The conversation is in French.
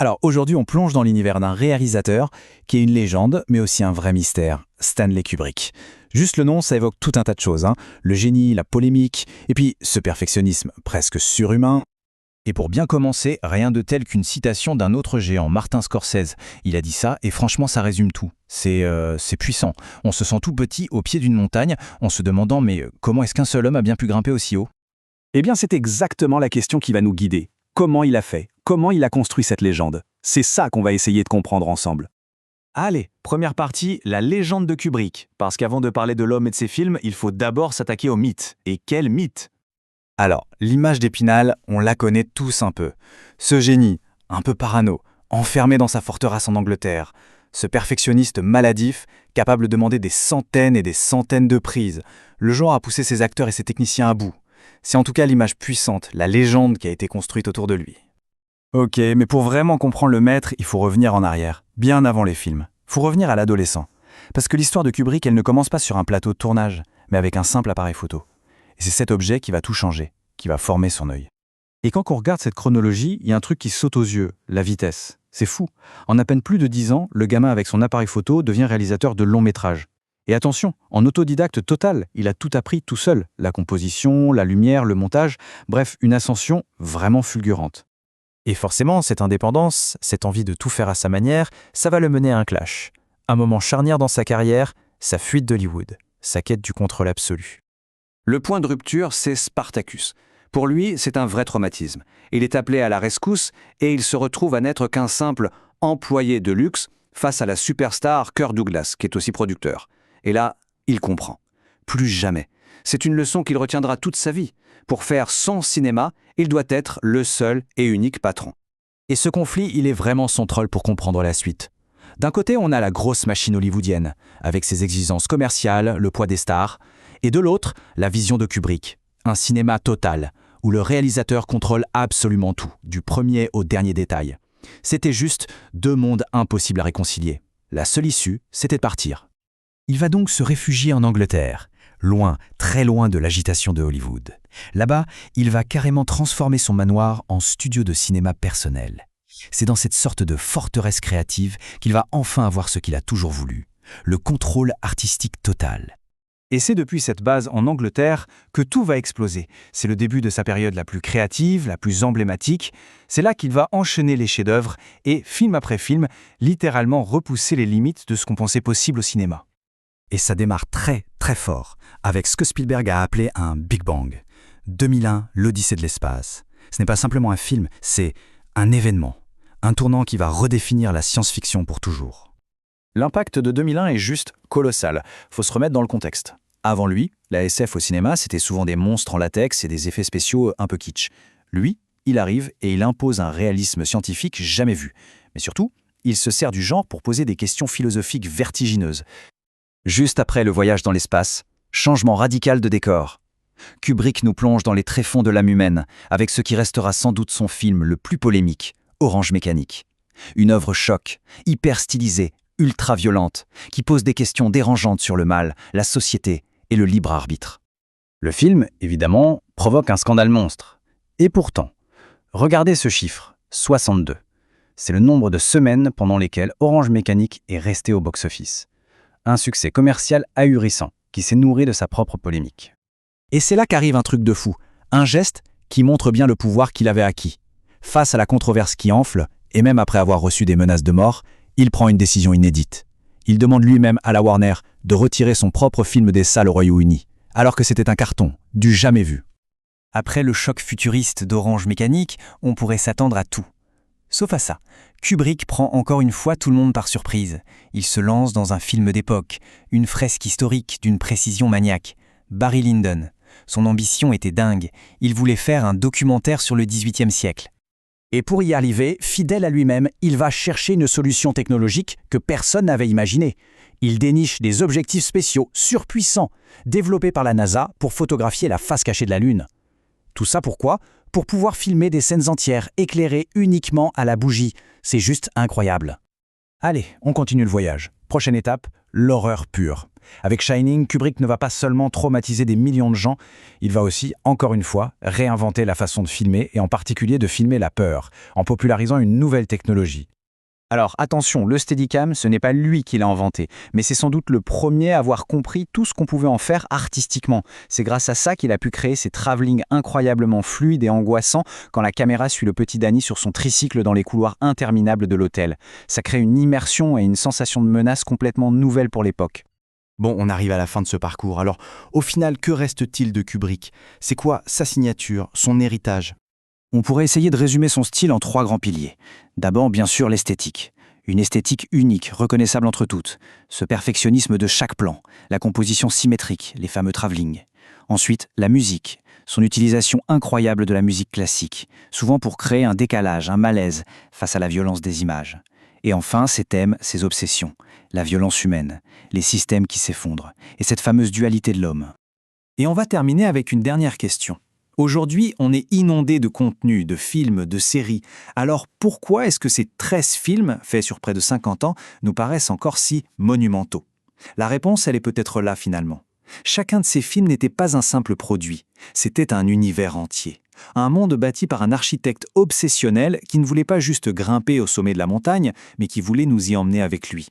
Alors aujourd'hui, on plonge dans l'univers d'un réalisateur qui est une légende, mais aussi un vrai mystère, Stanley Kubrick. Juste le nom, ça évoque tout un tas de choses, hein. Le génie, la polémique, et puis ce perfectionnisme presque surhumain. Et pour bien commencer, rien de tel qu'une citation d'un autre géant, Martin Scorsese. Il a dit ça, et franchement, ça résume tout. C'est puissant. On se sent tout petit au pied d'une montagne, en se demandant comment est-ce qu'un seul homme a bien pu grimper aussi haut? Eh bien, c'est exactement la question qui va nous guider. Comment il a fait? Comment il a construit cette légende? C'est ça qu'on va essayer de comprendre ensemble. Allez, première partie, la légende de Kubrick. Parce qu'avant de parler de l'homme et de ses films, il faut d'abord s'attaquer au mythe. Et quel mythe? Alors, l'image d'Épinal, on la connaît tous un peu. Ce génie, un peu parano, enfermé dans sa forteresse en Angleterre. Ce perfectionniste maladif, capable de demander des centaines et des centaines de prises. Le genre à pousser ses acteurs et ses techniciens à bout. C'est en tout cas l'image puissante, la légende qui a été construite autour de lui. Ok, mais pour vraiment comprendre le maître, il faut revenir en arrière, bien avant les films. Faut revenir à l'adolescent. Parce que l'histoire de Kubrick, elle ne commence pas sur un plateau de tournage, mais avec un simple appareil photo. Et c'est cet objet qui va tout changer, qui va former son œil. Et quand on regarde cette chronologie, il y a un truc qui saute aux yeux, la vitesse. C'est fou. En à peine plus de 10 ans, le gamin avec son appareil photo devient réalisateur de longs métrages. Et attention, en autodidacte total, il a tout appris tout seul. La composition, la lumière, le montage, bref, une ascension vraiment fulgurante. Et forcément, cette indépendance, cette envie de tout faire à sa manière, ça va le mener à un clash. Un moment charnière dans sa carrière, sa fuite d'Hollywood, sa quête du contrôle absolu. Le point de rupture, c'est Spartacus. Pour lui, c'est un vrai traumatisme. Il est appelé à la rescousse et il se retrouve à n'être qu'un simple employé de luxe face à la superstar Kirk Douglas, qui est aussi producteur. Et là, il comprend. Plus jamais. C'est une leçon qu'il retiendra toute sa vie. Pour faire son cinéma, il doit être le seul et unique patron. Et ce conflit, il est vraiment central pour comprendre la suite. D'un côté, on a la grosse machine hollywoodienne, avec ses exigences commerciales, le poids des stars, et de l'autre, la vision de Kubrick, un cinéma total, où le réalisateur contrôle absolument tout, du premier au dernier détail. C'était juste deux mondes impossibles à réconcilier. La seule issue, c'était de partir. Il va donc se réfugier en Angleterre, loin, très loin de l'agitation de Hollywood. Là-bas, il va carrément transformer son manoir en studio de cinéma personnel. C'est dans cette sorte de forteresse créative qu'il va enfin avoir ce qu'il a toujours voulu, le contrôle artistique total. Et c'est depuis cette base en Angleterre que tout va exploser. C'est le début de sa période la plus créative, la plus emblématique. C'est là qu'il va enchaîner les chefs-d'œuvre et, film après film, littéralement repousser les limites de ce qu'on pensait possible au cinéma. Et ça démarre très, très fort, avec ce que Spielberg a appelé un Big Bang. 2001, l'Odyssée de l'espace. Ce n'est pas simplement un film, c'est un événement. Un tournant qui va redéfinir la science-fiction pour toujours. L'impact de 2001 est juste colossal. Faut se remettre dans le contexte. Avant lui, la SF au cinéma, c'était souvent des monstres en latex et des effets spéciaux un peu kitsch. Lui, il arrive et il impose un réalisme scientifique jamais vu. Mais surtout, il se sert du genre pour poser des questions philosophiques vertigineuses. Juste après le voyage dans l'espace, changement radical de décor. Kubrick nous plonge dans les tréfonds de l'âme humaine, avec ce qui restera sans doute son film le plus polémique, Orange Mécanique. Une œuvre choc, hyper stylisée, ultra violente, qui pose des questions dérangeantes sur le mal, la société et le libre arbitre. Le film, évidemment, provoque un scandale monstre. Et pourtant, regardez ce chiffre, 62. C'est le nombre de semaines pendant lesquelles Orange Mécanique est resté au box-office. Un succès commercial ahurissant, qui s'est nourri de sa propre polémique. Et c'est là qu'arrive un truc de fou, un geste qui montre bien le pouvoir qu'il avait acquis. Face à la controverse qui enfle, et même après avoir reçu des menaces de mort, il prend une décision inédite. Il demande lui-même à la Warner de retirer son propre film des salles au Royaume-Uni, alors que c'était un carton, du jamais vu. Après le choc futuriste d'Orange Mécanique, on pourrait s'attendre à tout. Sauf à ça, Kubrick prend encore une fois tout le monde par surprise. Il se lance dans un film d'époque, une fresque historique d'une précision maniaque. Barry Lyndon. Son ambition était dingue. Il voulait faire un documentaire sur le XVIIIe siècle. Et pour y arriver, fidèle à lui-même, il va chercher une solution technologique que personne n'avait imaginée. Il déniche des objectifs spéciaux surpuissants, développés par la NASA pour photographier la face cachée de la Lune. Tout ça pourquoi ? Pour pouvoir filmer des scènes entières, éclairées uniquement à la bougie. C'est juste incroyable. Allez, on continue le voyage. Prochaine étape, l'horreur pure. Avec Shining, Kubrick ne va pas seulement traumatiser des millions de gens, il va aussi, encore une fois, réinventer la façon de filmer et en particulier de filmer la peur, en popularisant une nouvelle technologie. Alors attention, le Steadicam, ce n'est pas lui qui l'a inventé, mais c'est sans doute le premier à avoir compris tout ce qu'on pouvait en faire artistiquement. C'est grâce à ça qu'il a pu créer ces travelling incroyablement fluides et angoissants quand la caméra suit le petit Danny sur son tricycle dans les couloirs interminables de l'hôtel. Ça crée une immersion et une sensation de menace complètement nouvelle pour l'époque. Bon, on arrive à la fin de ce parcours. Alors, au final, que reste-t-il de Kubrick? C'est quoi sa signature, son héritage? On pourrait essayer de résumer son style en 3 grands piliers. D'abord, bien sûr, l'esthétique. Une esthétique unique, reconnaissable entre toutes. Ce perfectionnisme de chaque plan, la composition symétrique, les fameux travelling. Ensuite, la musique. Son utilisation incroyable de la musique classique, souvent pour créer un décalage, un malaise face à la violence des images. Et enfin, ses thèmes, ses obsessions. La violence humaine, les systèmes qui s'effondrent, et cette fameuse dualité de l'homme. Et on va terminer avec une dernière question. Aujourd'hui, on est inondé de contenus, de films, de séries. Alors pourquoi est-ce que ces 13 films, faits sur près de 50 ans, nous paraissent encore si monumentaux? La réponse, elle est peut-être là finalement. Chacun de ces films n'était pas un simple produit, c'était un univers entier. Un monde bâti par un architecte obsessionnel qui ne voulait pas juste grimper au sommet de la montagne, mais qui voulait nous y emmener avec lui.